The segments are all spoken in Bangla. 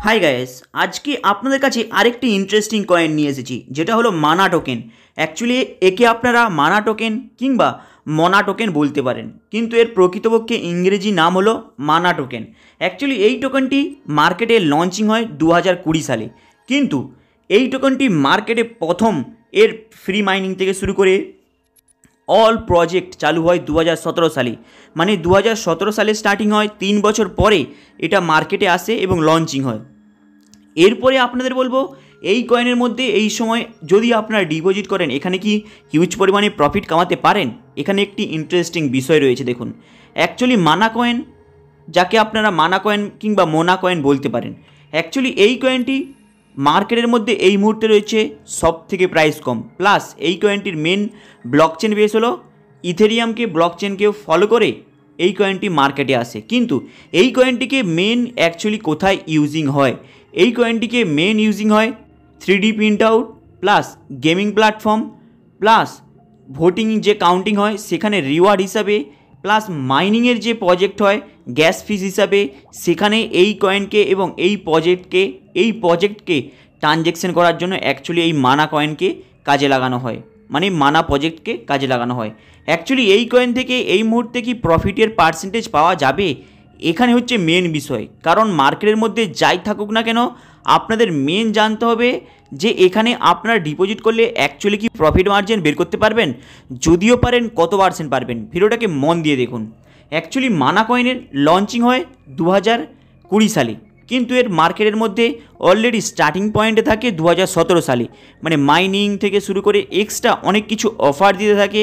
হাই গাইস, আজকে আপনাদের কাছে আরেকটি ইন্টারেস্টিং কয়েন নিয়ে এসেছি, যেটা হলো মানা টোকেন। অ্যাকচুয়ালি একে আপনারা মানা টোকেন কিংবা মনা টোকেন বলতে পারেন, কিন্তু এর প্রকৃতপক্ষে ইংরেজি নাম হলো মানা টোকেন। অ্যাকচুয়ালি এই টোকেনটি মার্কেটে লঞ্চিং হয় 2020 সালে, কিন্তু এই টোকেনটি মার্কেটে প্রথম এর ফ্রি মাইনিং থেকে শুরু করে অল প্রজেক্ট চালু হয় 2017 সালে। মানে 2017 সালে স্টার্টিং হয়, 3 বছর পরে এটা মার্কেটে আসে এবং লঞ্চিং হয়। এরপরে আপনাদের বলবো এই কয়েনের মধ্যে এই সময় যদি আপনারা ডিপোজিট করেন এখানে কি হিউজ পরিমাণে প্রফিট কামাতে পারেন। এখানে একটি ইন্টারেস্টিং বিষয় রয়েছে, দেখুন। অ্যাকচুয়ালি মানা কয়েন, যাকে আপনারা মানা কয়েন কিংবা মোনা কয়েন বলতে পারেন, অ্যাকচুয়ালি এই কয়েনটি মার্কেটের মধ্যে এই মুহূর্তে রয়েছে সব থেকে প্রাইস কম। প্লাস এই কয়েনটির মেন ব্লকচেন বেস হলো ইথেরিয়ামকে, ব্লকচেনকেও ফলো করে এই কয়েনটি মার্কেটে আসে। কিন্তু এই কয়েনটিকে মেন অ্যাকচুয়ালি কোথায় ইউজিং হয়? এই কয়েনটিকে মেন ইউজিং হয় 3D print out, plus gaming platform, plus voting যে কাউন্টিং হয় সেখানে রিওয়ার্ড হিসাবে, প্লাস মাইনিংয়ের যে প্রজেক্ট হয় গ্যাস ফিস হিসাবে, সেখানে এই কয়েনকে এবং এই প্রজেক্টকে ট্রানজ্যাকশন করার জন্য অ্যাকচুয়ালি এই মানা কয়েনকে কাজে লাগানো হয়, মানে মানা প্রজেক্টকে কাজে লাগানো হয়। অ্যাকচুয়ালি এই কয়েন থেকে এই মুহূর্তে কি প্রফিটের পার্সেন্টেজ পাওয়া যাবে? এখানে হচ্ছে মেন বিষয়। কারণ মার্কেটের মধ্যে যাই থাকুক না কেন, আপনাদের মেন জানতে হবে যে এখানে আপনারা ডিপোজিট করলে অ্যাকচুয়ালি কি প্রফিট মার্জিন বের করতে পারবেন। যদিও পারেন, কত পার্সেন্ট পারবেন, ভিডিওটাকে মন দিয়ে দেখুন। অ্যাকচুয়ালি মানা কয়েনের লঞ্চিং হয় 2020 সালে, কিন্তু এর মার্কেটের মধ্যে অলরেডি স্টার্টিং পয়েন্টে থাকে 2017 সালে। মানে মাইনিং থেকে শুরু করে এক্সট্রা অনেক কিছু অফার দিতে থাকে।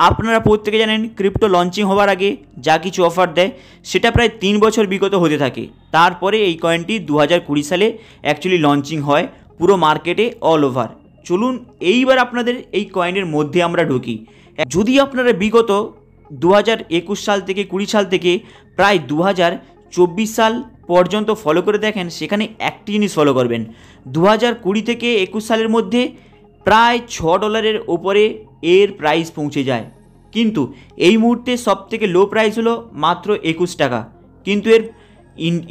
আপনারা প্রত্যেকে জানেন ক্রিপ্টো লঞ্চিং হওয়ার আগে যা কিছু অফার দেয় সেটা প্রায় 3 বছর বিগত হতে থাকে। তারপরে এই কয়েনটি 2020 সালে অ্যাকচুয়ালি লঞ্চিং হয় পুরো মার্কেটে অল ওভার। চলুন এইবার আপনাদের এই কয়েনের মধ্যে আমরা ঢুকি। যদি আপনারা বিগত 2021 সাল থেকে 20 সাল থেকে প্রায় 2024 সাল পর্যন্ত ফলো করে দেখেন, সেখানে একটি জিনিস ফলো করবেন। 2020 থেকে 21 সালের মধ্যে প্রায় $6 ওপরে এর প্রাইস পৌঁছে যায়, কিন্তু এই মুহূর্তে সবথেকে লো প্রাইস হলো মাত্র 21 টাকা, কিন্তু এর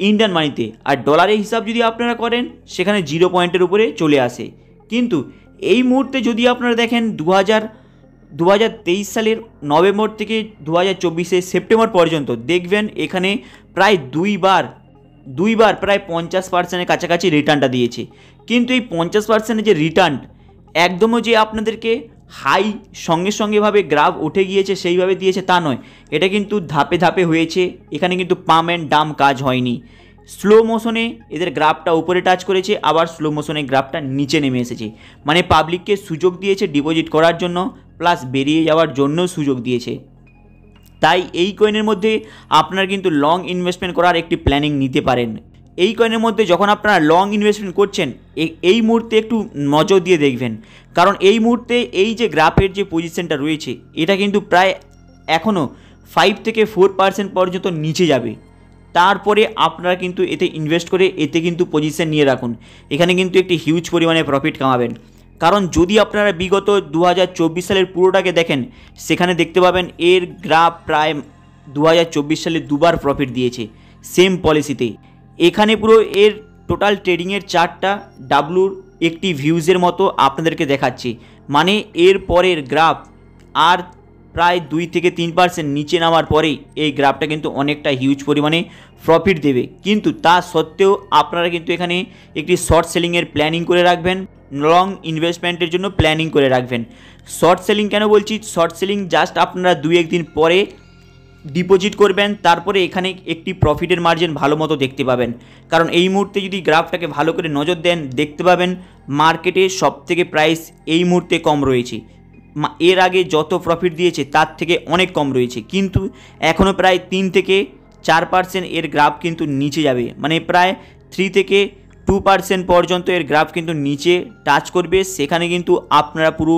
ইন্ডিয়ান মানিতে। আর ডলারের হিসাব যদি আপনারা করেন সেখানে 0 পয়েন্টের উপরে চলে আসে। কিন্তু এই মুহূর্তে যদি আপনারা দেখেন 2023 সালের নভেম্বর থেকে 2024 সেপ্টেম্বর পর্যন্ত দেখবেন এখানে প্রায় দুইবার প্রায় 50%-এর কাছাকাছি রিটার্নটা দিয়েছে। কিন্তু এই 50%-এর যে রিটার্ন একদমও যে আপনাদেরকে হাই সঙ্গেভাবে গ্রাফ উঠে গিয়েছে সেইভাবে দিয়েছে তা নয়, এটা কিন্তু ধাপে ধাপে হয়েছে। এখানে কিন্তু পাম্প অ্যান্ড ডাম্প কাজ হয়নি। স্লো মোশনে এদের গ্রাফটা উপরে টাচ করেছে, আবার স্লো মোশনে গ্রাফটা নিচে নেমে এসেছে। মানে পাবলিককে সুযোগ দিয়েছে ডিপোজিট করার জন্য, প্লাস বেরিয়ে যাওয়ার জন্য সুযোগ দিয়েছে। তাই এই কয়েনের মধ্যে আপনারা কিন্তু লং ইনভেস্টমেন্ট করার একটি প্ল্যানিং নিতে পারেন। এই কয়েনের মধ্যে যখন আপনারা লং ইনভেস্টমেন্ট করছেন এই মুহূর্তে একটু নজর দিয়ে দেখবেন, কারণ এই মুহূর্তে এই যে গ্রাফের যে পজিশনটা রয়েছে এটা কিন্তু প্রায় এখনও 5 থেকে 4% পর্যন্ত নিচে যাবে। তারপরে আপনারা কিন্তু এতে ইনভেস্ট করে এতে কিন্তু পজিশন নিয়ে রাখুন। এখানে কিন্তু একটি হিউজ পরিমাণে প্রফিট কামাবেন। কারণ যদি আপনারা বিগত 2024 সালের পুরোটাকে দেখেন, সেখানে দেখতে পাবেন এর গ্রাফ প্রায় 2024 সালে দুবার প্রফিট দিয়েছে সেম পলিসিতে। এখানে পুরো এর টোটাল ট্রেডিংয়ের চার্টটা ডাব্লুর একটি ভিউজের মতো আপনাদেরকে দেখাচ্ছি। মানে এর পরের গ্রাফ আর প্রায় 2 থেকে 3% নিচে নামার পরেই এই গ্রাফটা কিন্তু অনেকটা হিউজ পরিমাণে প্রফিট দেবে। কিন্তু তা সত্ত্বেও আপনারা কিন্তু এখানে একটি শর্ট সেলিংয়ের প্ল্যানিং করে রাখবেন, লং ইনভেস্টমেন্টের জন্য প্ল্যানিং করে রাখবেন। শর্ট সেলিং কেন বলছি? শর্ট সেলিং জাস্ট আপনারা 2-1 দিন পরে ডিপোজিট করবেন, তারপরে এখানে একটি প্রফিটের মার্জিন ভালো মতো দেখতে পাবেন। কারণ এই মুহূর্তে যদি গ্রাফটাকে ভালো করে নজর দেন দেখতে পাবেন মার্কেটে সবথেকে প্রাইস এই মুহূর্তে কম রয়েছে। এর আগে যত প্রফিট দিয়েছে তার থেকে অনেক কম রয়েছে, কিন্তু এখনও প্রায় 3 থেকে 4% এর গ্রাফ কিন্তু নিচে যাবে। মানে প্রায় 3 থেকে 2% পর্যন্ত এর গ্রাফ কিন্তু নিচে টাচ করবে। সেখানে কিন্তু আপনারা পুরো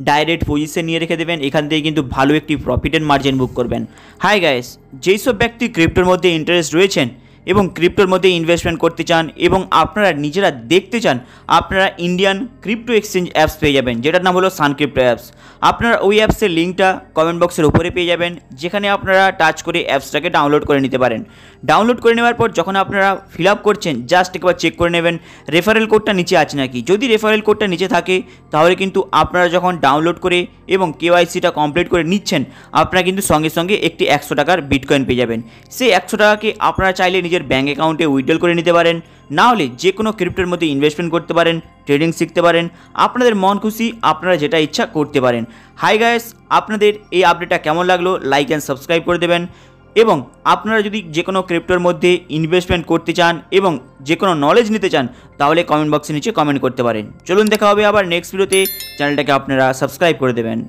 ডাইরেক্ট পজিশন নিয়ে রেখে দেবেন, এখান থেকে কিন্তু ভালো একটি প্রফিটের মার্জিন বুক করবেন। হাই গাইস, যেই সব ব্যক্তি ক্রিপ্টোর মধ্যে ইন্টারেস্ট রয়েছেন এবং ক্রিপ্টোর মধ্যে ইনভেস্টমেন্ট করতে চান এবং আপনারা নিজেরা দেখতে চান, আপনারা ইন্ডিয়ান ক্রিপ্টো এক্সচেঞ্জ অ্যাপস পেয়ে যাবেন, যেটার নাম হলো সানক্রিপ্টো অ্যাপস। আপনারা ওই অ্যাপসের লিঙ্কটা কমেন্ট বক্সের উপরে পেয়ে যাবেন, যেখানে আপনারা টাচ করে অ্যাপসটাকে ডাউনলোড করে নিতে পারেন। ডাউনলোড করে নেওয়ার পর যখন আপনারা ফিল আপ করছেন, জাস্ট একবার চেক করে নেবেন রেফারেল কোডটা নিচে আছে নাকি। যদি রেফারেল কোডটা নিচে থাকে তাহলে কিন্তু আপনারা যখন ডাউনলোড করে এবং কেওয়াইসিটা কমপ্লিট করে নিচ্ছেন, আপনারা কিন্তু সঙ্গে সঙ্গে একটি 100 টাকার বিটকয়েন পেয়ে যাবেন। সেই 100 টাকাকে আপনারা চাইলে নিজের ব্যাঙ্ক অ্যাকাউন্টে উইথড্রল করে নিতে পারেন, না হলে যে কোনো ক্রিপ্টোর মধ্যে ইনভেস্টমেন্ট করতে পারেন, ট্রেডিং শিখতে পারেন, আপনাদের মন খুশি আপনারা যেটা ইচ্ছা করতে পারেন। হাই গাইস, আপনাদের এই আপডেটটা কেমন লাগলো লাইক অ্যান্ড সাবস্ক্রাইব করে দেবেন। এবং আপনারা যদি যে কোনো ক্রিপ্টোর মধ্যে ইনভেস্টমেন্ট করতে চান এবং যে কোনো নলেজ নিতে চান, তাহলে কমেন্ট বক্সের নিচে কমেন্ট করতে পারেন। চলুন দেখা হবে আবার নেক্সট ভিডিওতে। চ্যানেলটাকে আপনারা সাবস্ক্রাইব করে দেবেন।